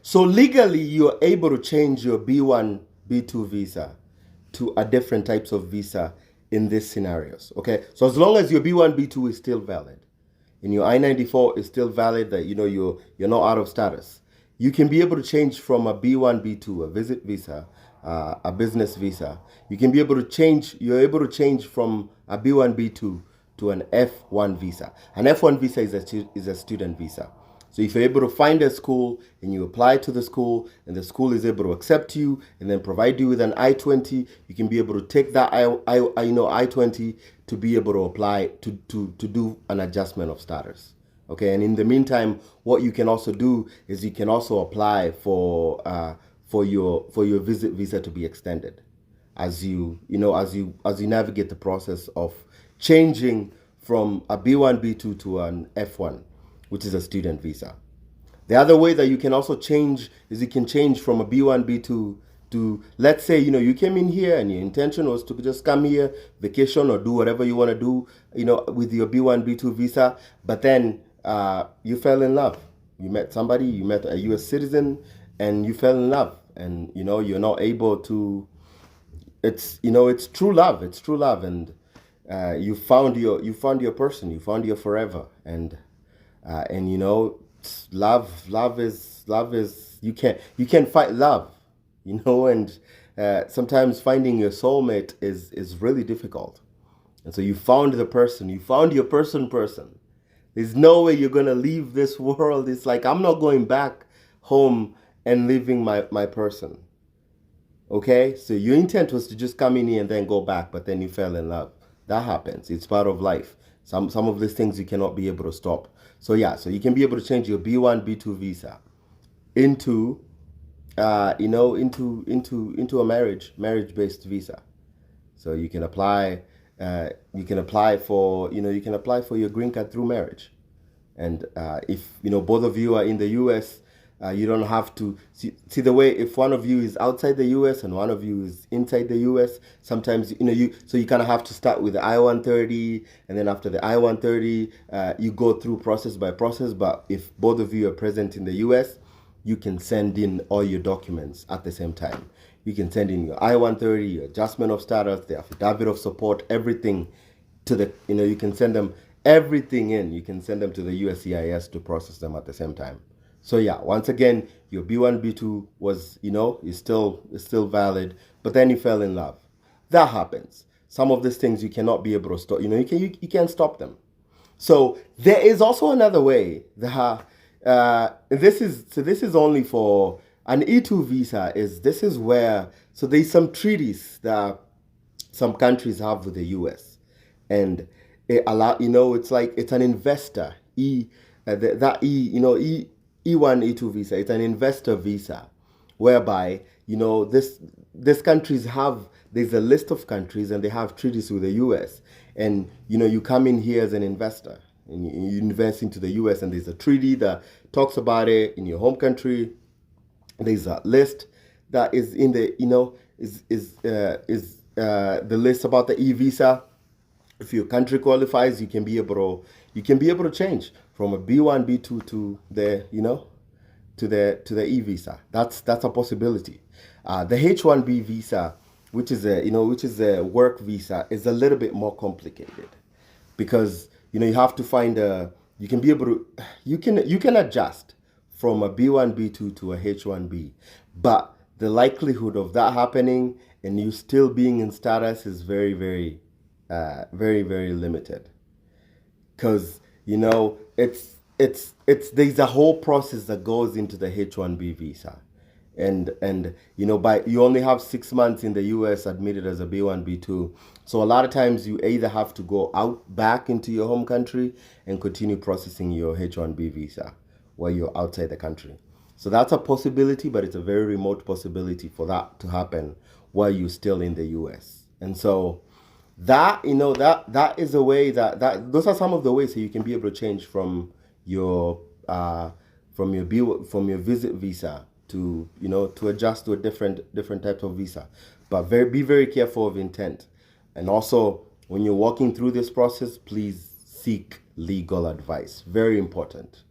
So legally, you're able to change your B1, B2 visa to a different types of visa in these scenarios. Okay, so as long as your B1, B2 is still valid, and your I-94 is still valid, that you're not out of status, you can be able to change from a B1, B2, a visit visa, a business visa. You can be able to change. You're able to change from a B1, B2 to an F1 visa. An F1 visa is a student visa. So if you're able to find a school and you apply to the school and the school is able to accept you and then provide you with an I-20, you can be able to take that I-20 to be able to apply to do an adjustment of status. Okay, and in the meantime, what you can also do is you can also apply for your visit visa to be extended as you navigate the process of changing from a B1, B2 to an F1, which is a student visa. The other way that you can also change is you can change from a B1, B2 to, let's say, you came in here and your intention was to just come here, vacation or do whatever you want to do, with your B1, B2 visa, but then you fell in love. You met somebody, you met a US citizen, and you fell in love, and you're not able to. It's true love. It's true love, and you found your person. You found your forever, and love is you can't fight love, and sometimes finding your soulmate is really difficult, and so you found the person. You found your person. There's no way you're gonna leave this world. It's like, I'm not going back home and leaving my person. Okay, so your intent was to just come in here and then go back, but then you fell in love. That happens. It's part of life. Some of these things you cannot be able to stop. So yeah, so you can be able to change your B1, B2 visa into into a marriage-based visa. So you can apply for your green card through marriage. And if both of you are in the US, you don't have to see the way, if one of you is outside the US and one of you is inside the US, sometimes you kind of have to start with the I-130, and then after the I-130 you go through process by process. But if both of you are present in the US, you can send in all your documents at the same time. You can send in your I-130, your adjustment of status, the affidavit of support, everything to the you can send them everything in. You can send them to the USCIS to process them at the same time. So yeah, once again, your B1, B2 was, is still valid, but then you fell in love. That happens. Some of these things you cannot be able to stop. You can't stop them. So there is also another way that this is only for an E2 visa. This is where, so there's some treaties that some countries have with the US, and it allow, it's like, it's an investor E1, E2 visa. It's an investor visa, whereby this countries there's a list of countries and they have treaties with the US, and you come in here as an investor and you invest into the US, and there's a treaty that talks about it. In your home country, there's a list that is in the the list about the E visa. If your country qualifies, you can be able to change from a B1, B2 to the to the E visa. That's a possibility. The H1B visa, which is a work visa, is a little bit more complicated, because you have to find you can adjust from a B1, B2 to a H1B, but the likelihood of that happening and you still being in status is very, very very limited, because it's there's a whole process that goes into the H1B visa, and you only have 6 months in the US admitted as a B1, B2. So a lot of times you either have to go back into your home country and continue processing your H1B visa while you're outside the country. So that's a possibility, but it's a very remote possibility for that to happen while you're still in the US. And so that that is a way that those are some of the ways that you can be able to change from your visit visa to to adjust to a different type of visa. But be very careful of intent, and also when you're walking through this process, please seek legal advice. Very important.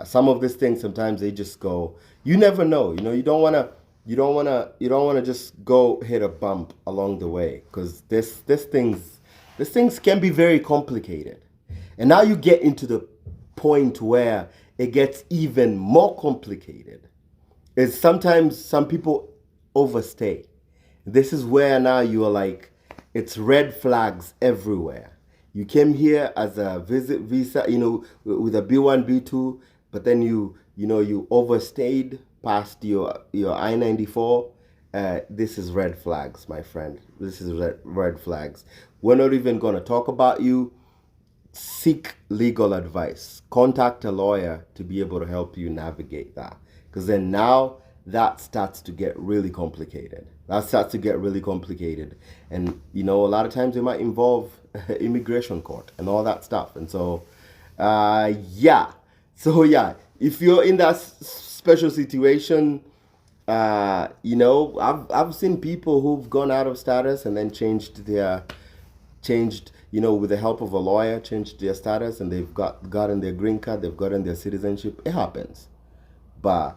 Some of these things sometimes they just go. You never know. You don't wanna just go hit a bump along the way, because this things can be very complicated. And now you get into the point where it gets even more complicated. Is sometimes some people overstay. This is where now you are like, it's red flags everywhere. You came here as a visit visa, with a B1, B2, but then you overstayed past your I-94. This is red flags, my friend. This is red flags. We're not even going to talk about you. Seek legal advice. Contact a lawyer to be able to help you navigate that. Because then now that starts to get really complicated. And, a lot of times it might involve immigration court and all that stuff. And so, yeah. So, yeah, if you're in that special situation, I've seen people who've gone out of status and then changed, with the help of a lawyer, changed their status, and they've gotten their green card, they've gotten their citizenship. It happens. But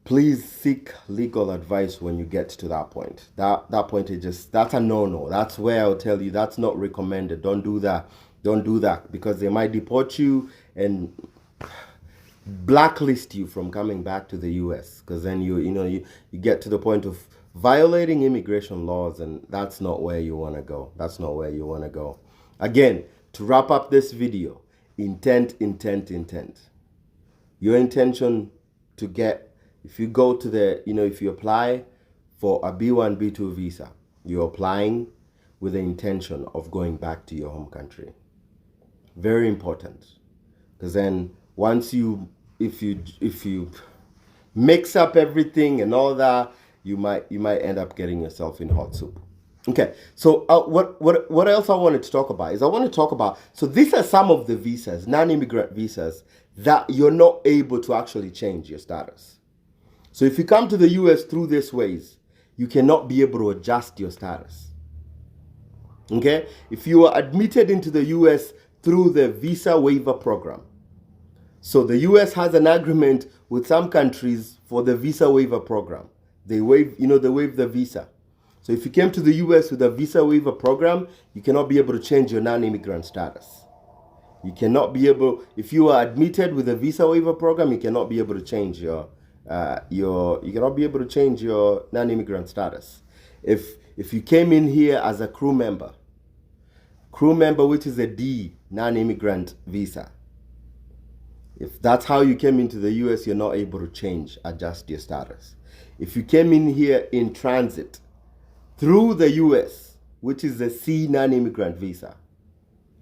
please seek legal advice when you get to that point. That point that's a no-no. That's where I'll tell you that's not recommended. Don't do that. Don't do that, because they might deport you and blacklist you from coming back to the US, because then you get to the point of violating immigration laws, and that's not where you want to go. Again, to wrap up this video, intent. Your intention to get, if you go to if you apply for a B1, B2 visa, you're applying with the intention of going back to your home country. Very important, because then if you mix up everything and all that, you might end up getting yourself in hot soup. Okay, so what else I wanted to talk about so these are some of the visas, non-immigrant visas, that you're not able to actually change your status. So if you come to the US through these ways, you cannot be able to adjust your status. Okay, if you are admitted into the US through the visa waiver program, so the US has an agreement with some countries for the visa waiver program. They waive the visa. So if you came to the US with a visa waiver program, you cannot be able to change your non-immigrant status. You cannot be able, if you are admitted with a visa waiver program, you cannot be able to change your non-immigrant status. If you came in here as a crew member, which is a D, non-immigrant visa, if that's how you came into the US, you're not able to adjust your status. If you came in here in transit through the US, which is the C, non-immigrant visa,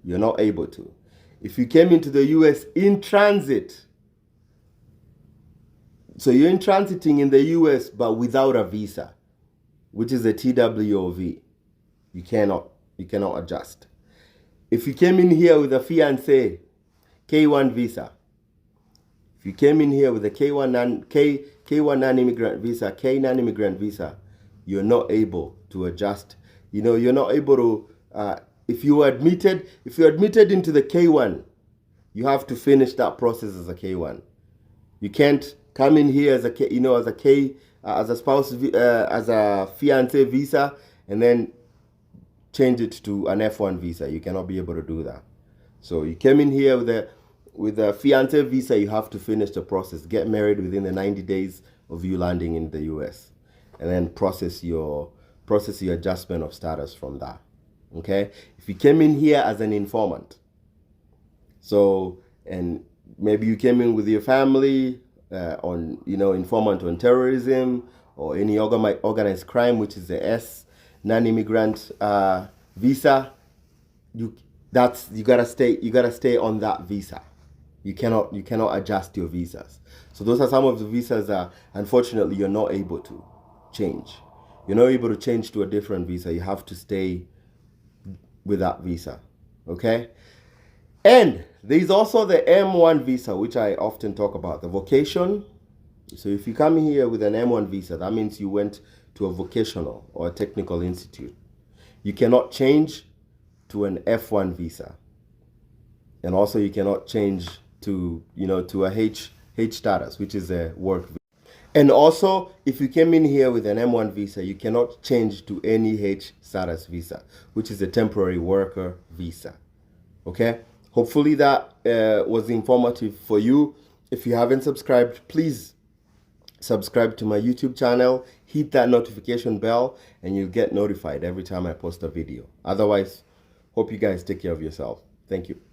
you're not able to. If you came into the US in transit, so you're in transiting in the US but without a visa, which is a TWOV, you cannot adjust. If you came in here with a fiancé, K1 visa, if you came in here with a K1 non-immigrant visa, K non-immigrant visa, you're not able to adjust. You're not able to, if you're admitted into the K1, you have to finish that process as a K1. You can't come in here as a spouse, as a fiancé visa, and then change it to an F1 visa. You cannot be able to do that. So you came in here with a fiancé visa, you have to finish the process, get married within the 90 days of you landing in the US, and then process your adjustment of status from that. Okay? If you came in here as an informant, and maybe you came in with your family, informant on terrorism or any organized crime, which is the S non-immigrant visa, you gotta stay on that visa. You cannot adjust your visas. So those are some of the visas that unfortunately you're not able to change. You're not able to change to a different visa. You have to stay with that visa. Okay? And there's also the M1 visa, which I often talk about, the vocation. So if you come here with an M1 visa, that means you went to a vocational or a technical institute. You cannot change to an F1 visa. And also you cannot change to, you know, to a H status, which is a work visa. And also, if you came in here with an M1 visa, you cannot change to any H status visa, which is a temporary worker visa. Okay? Hopefully that was informative for you. If you haven't subscribed, please subscribe to my YouTube channel, hit that notification bell, and you'll get notified every time I post a video. Otherwise, hope you guys take care of yourself. Thank you.